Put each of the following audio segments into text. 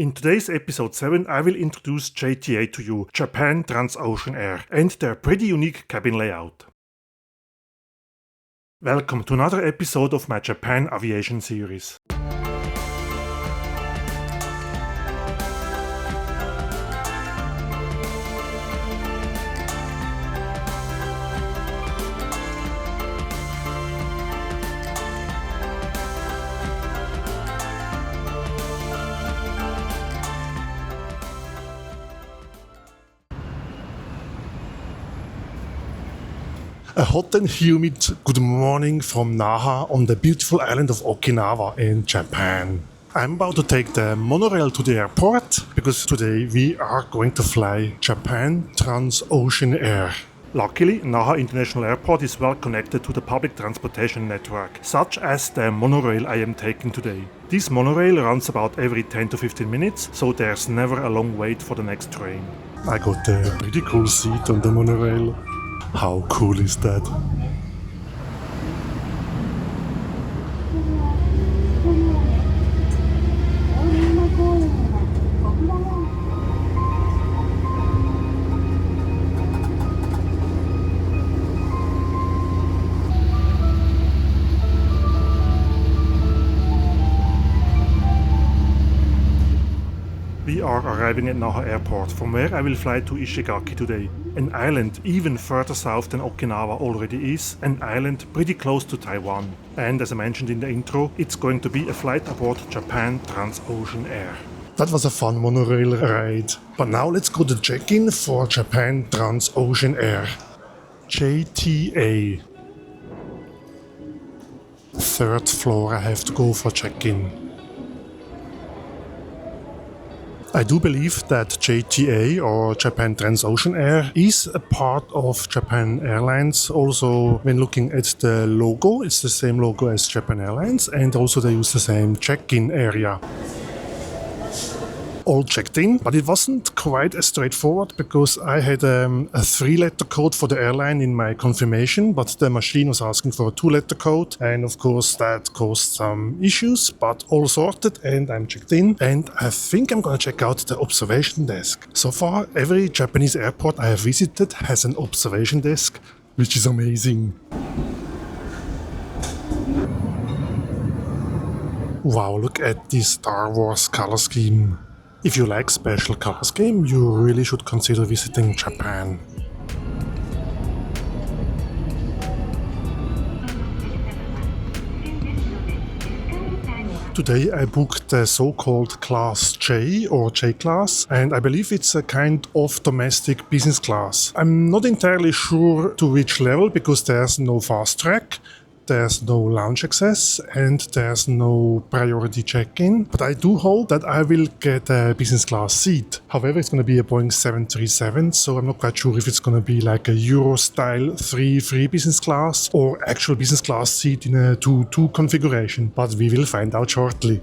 In today's episode 7, I will introduce JTA to you, Japan Transocean Air, and their pretty unique cabin layout. Welcome to another episode of my Japan Aviation Series. A hot and humid good morning from Naha on the beautiful island of Okinawa in Japan. I'm about to take the monorail to the airport because today we are going to fly Japan Transocean Air. Luckily, Naha International Airport is well connected to the public transportation network, such as the monorail I am taking today. This monorail runs about every 10 to 15 minutes, so there's never a long wait for the next train. I got a pretty cool seat on the monorail. How cool is that? We are arriving at Naha Airport, from where I will fly to Ishigaki today. An island even further south than Okinawa already is, an island pretty close to Taiwan. And as I mentioned in the intro, it's going to be a flight aboard Japan Transocean Air. That was a fun monorail ride. But now let's go to check-in for Japan Transocean Air. JTA. Third floor I have to go for check-in. I do believe that JTA or Japan Transocean Air is a part of Japan Airlines. Also, when looking at the logo, it's the same logo as Japan Airlines, and also they use the same check-in area. All checked in, but it wasn't quite as straightforward because I had a 3-letter code for the airline in my confirmation, but the machine was asking for a 2-letter code, and of course that caused some issues, but all sorted and I'm checked in, and I think I'm gonna check out the observation desk. So far, every Japanese airport I have visited has an observation desk, which is amazing. Wow, look at this Star Wars color scheme. If you like special color scheme, you really should consider visiting Japan. Today I booked the so-called Class J or J class, and I believe it's a kind of domestic business class. I'm not entirely sure to which level because there's no fast track. There's no lounge access and there's no priority check-in, but I do hope that I will get a business class seat. However, it's going to be a Boeing 737, so I'm not quite sure if it's going to be like a Euro-style 3 business class or actual business class seat in a 2-2 configuration, but we will find out shortly.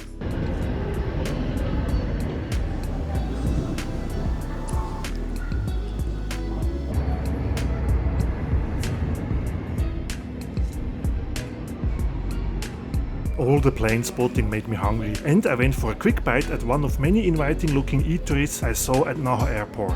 All the plane spotting made me hungry, and I went for a quick bite at one of many inviting looking eateries I saw at Naha Airport.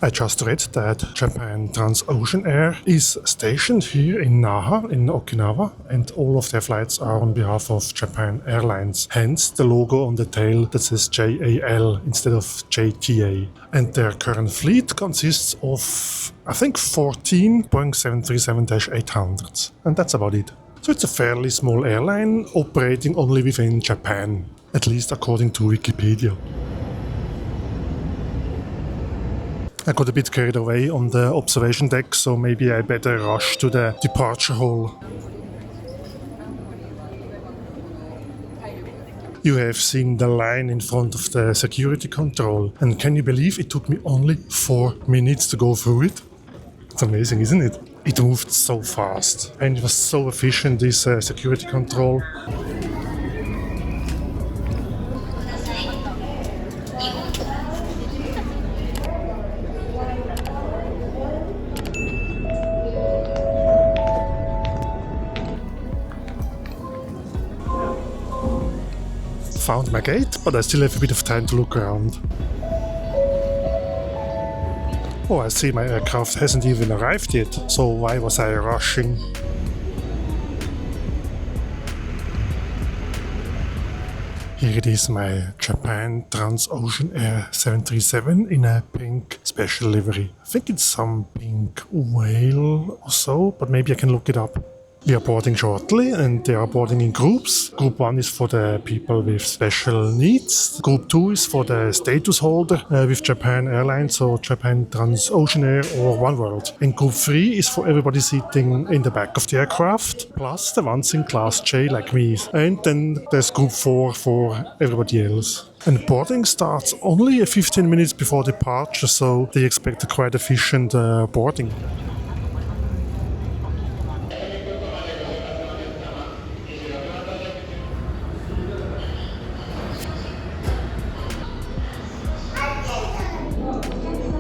I just read that Japan Transocean Air is stationed here in Naha, in Okinawa, and all of their flights are on behalf of Japan Airlines. Hence the logo on the tail that says JAL instead of JTA. And their current fleet consists of, I think, 14 Boeing 737-800s. And that's about it. So it's a fairly small airline operating only within Japan, at least according to Wikipedia. I got a bit carried away on the observation deck, so maybe I better rush to the departure hall. You have seen the line in front of the security control, and can you believe it took me only 4 minutes to go through it? It's amazing, isn't it? It moved so fast, and it was so efficient, this security control. found my gate, but I still have a bit of time to look around. Oh, I see my aircraft hasn't even arrived yet, so why was I rushing? Here it is, my Japan Transocean Air 737 in a pink special livery. I think it's some pink whale or so, but maybe I can look it up. We are boarding shortly, and they are boarding in groups. Group 1 is for the people with special needs. Group 2 is for the status holder with Japan Airlines, so Japan Transocean Air or One World. And Group 3 is for everybody sitting in the back of the aircraft, plus the ones in Class J like me. And then there's Group 4 for everybody else. And boarding starts only 15 minutes before departure, so they expect a quite efficient boarding.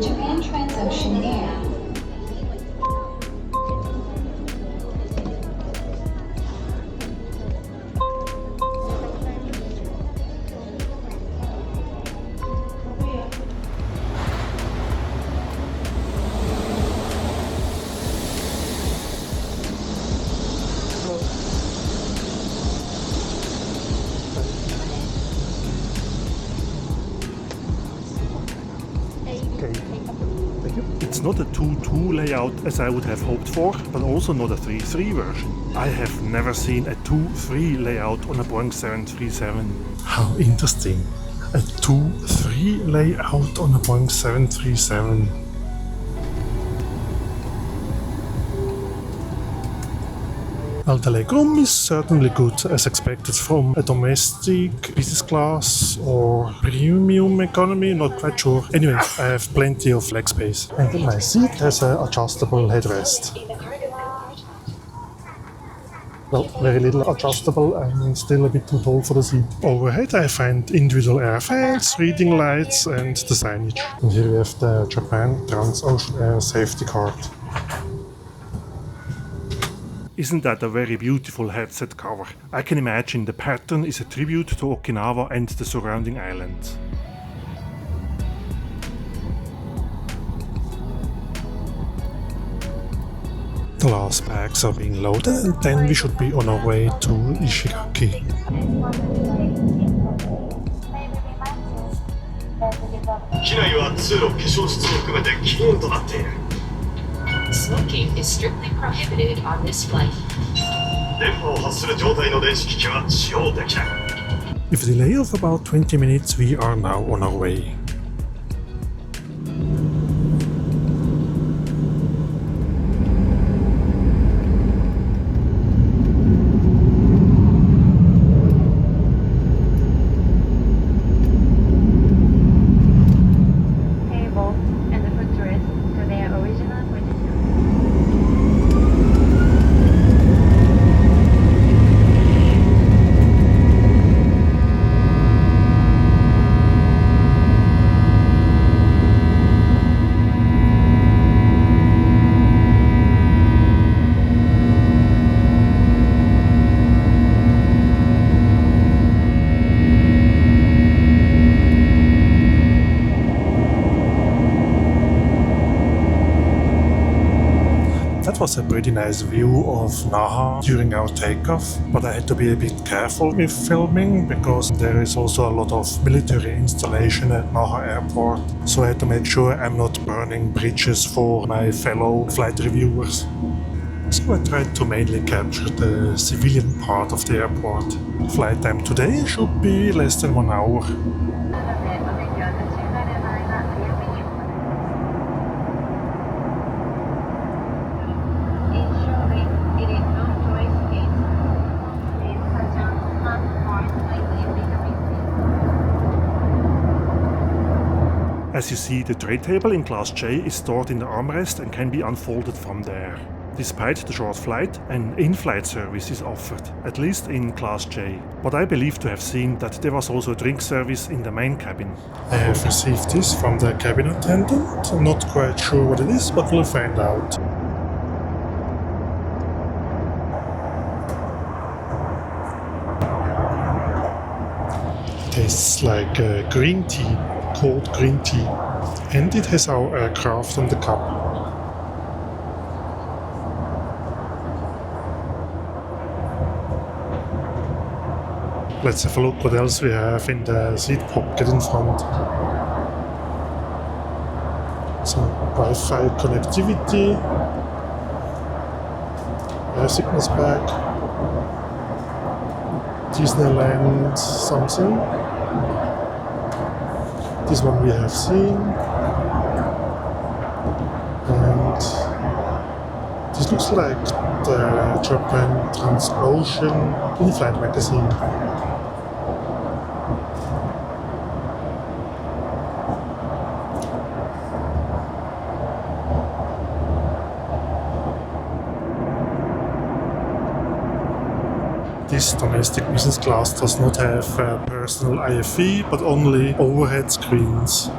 Japan Transocean Air. It's not a 2-2 layout as I would have hoped for, but also not a 3-3 version. I have never seen a 2-3 layout on a Boeing 737. How interesting. A 2-3 layout on a Boeing 737. Well, the legroom is certainly good, as expected from a domestic, business class or premium economy, not quite sure. Anyway, I have plenty of leg space. And then my seat has an adjustable headrest. Well, very little adjustable, I'm still a bit too tall for the seat. Overhead I find individual air fans, reading lights and the signage. And here we have the Japan Transocean Air safety card. Isn't that a very beautiful headset cover? I can imagine the pattern is a tribute to Okinawa and the surrounding islands. The last bags are being loaded and then we should be on our way to Ishigaki. 機内は通路、化粧室を含めて禁煙となっている。 Smoking is strictly prohibited on this flight. 電波を発する状態の電子機器は使用できない。 With a delay of about 20 minutes, we are now on our way. That was a pretty nice view of Naha during our takeoff, but I had to be a bit careful with filming because there is also a lot of military installation at Naha Airport, so I had to make sure I'm not burning bridges for my fellow flight reviewers. So I tried to mainly capture the civilian part of the airport. Flight time today should be less than 1 hour. As you see, the tray table in Class J is stored in the armrest and can be unfolded from there. Despite the short flight, an in-flight service is offered, at least in Class J. But I believe to have seen that there was also a drink service in the main cabin. I have received this from the cabin attendant. I'm not quite sure what it is, but we'll find out. tastes like green tea, cold green tea. And it has our aircraft on the cup. Let's have a look what else we have in the seat pocket in front. Some Wi-Fi connectivity, air sickness bag, Disneyland something. This one we have seen. And this looks like the Japan Transocean in-flight magazine. This domestic business class does not have personal IFE, but only overhead screens.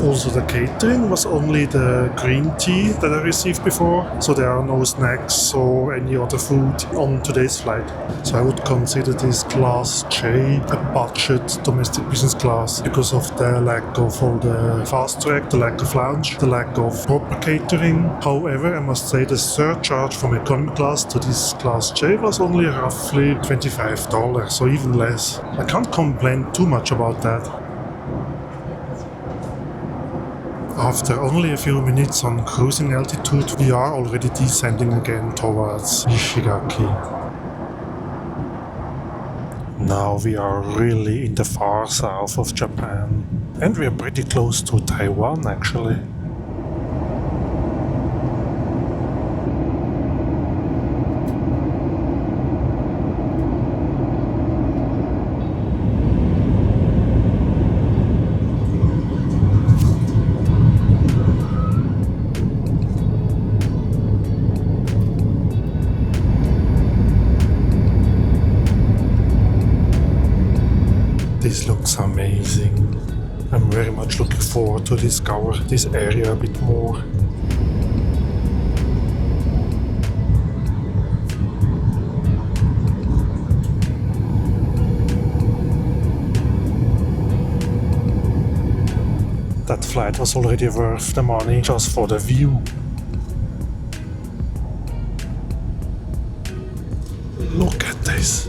Also the catering was only the green tea that I received before, so there are no snacks or any other food on today's flight. So I would consider this class J a budget domestic business class because of the lack of all the fast track, the lack of lounge, the lack of proper catering. However, I must say the surcharge from economy class to this class J was only roughly $25, so even less. I can't complain too much about that. After only a few minutes on cruising altitude, we are already descending again towards Ishigaki. Now we are really in the far south of Japan, and we are pretty close to Taiwan actually. This looks amazing. I'm very much looking forward to discover this area a bit more. That flight was already worth the money just for the view. Look at this.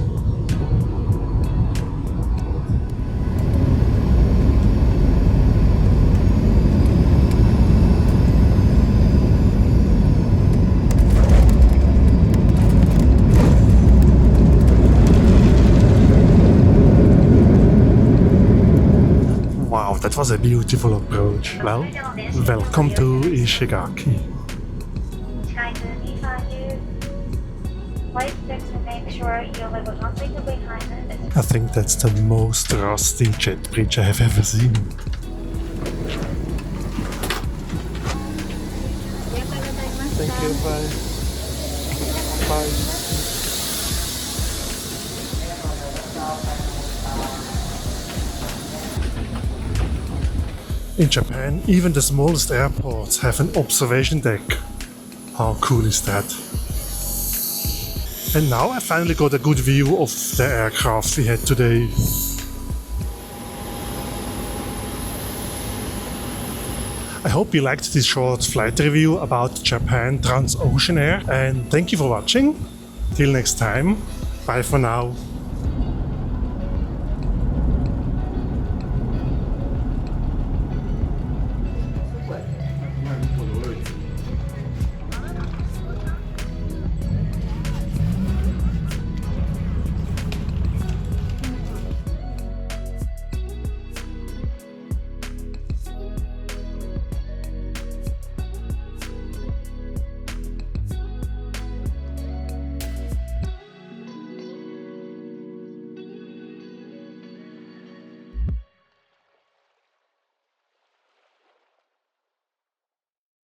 Wow, that was a beautiful approach. Well, welcome to Ishigaki. I think that's the most rusty jet bridge I have ever seen. Thank you, bye. Bye. In Japan, even the smallest airports have an observation deck. How cool is that? And now I finally got a good view of the aircraft we had today. I hope you liked this short flight review about Japan Transocean Air, and thank you for watching. Till next time, bye for now.